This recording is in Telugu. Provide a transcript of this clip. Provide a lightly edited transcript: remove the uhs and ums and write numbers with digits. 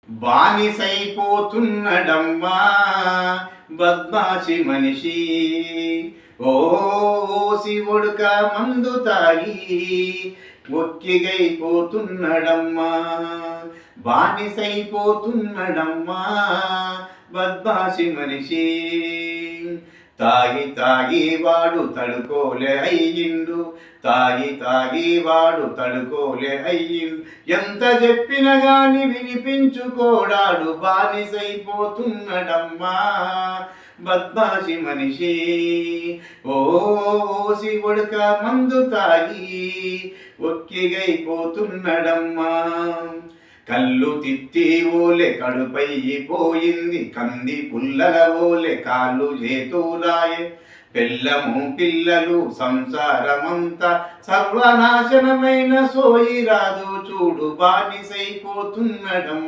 బానిసైపోతున్నడమ్మా బద్మాషి మనిషి. ఓ శివుడుక మందు తాగి ఒక్కిగైపోతున్నడమ్మా. బానిసైపోతున్నడమ్మా బద్మాషి మనిషి. తాగి తాగి వాడు తడుకోలే అయ్యిండు, తాగి తాగి వాడు తడుకోలే అయ్యిండు. ఎంత చెప్పినా గాని వినిపించుకోడాడు, బానిసైపోతున్నడమ్మా బద్మాషి మనిషి. ఓ శివుడుక మందు తాగి ఒక్కిగైపోతున్నడమ్మా. కళ్ళు తిత్తి ఓలే కడుపై పోయింది, కంది పుల్లల ఓలే కాళ్ళు చేతులాయే. పెళ్ళము పిల్లలు సంసారమంతా సర్వనాశనమైన సోయి రాదు చూడు, బానిసైపోతున్నడం.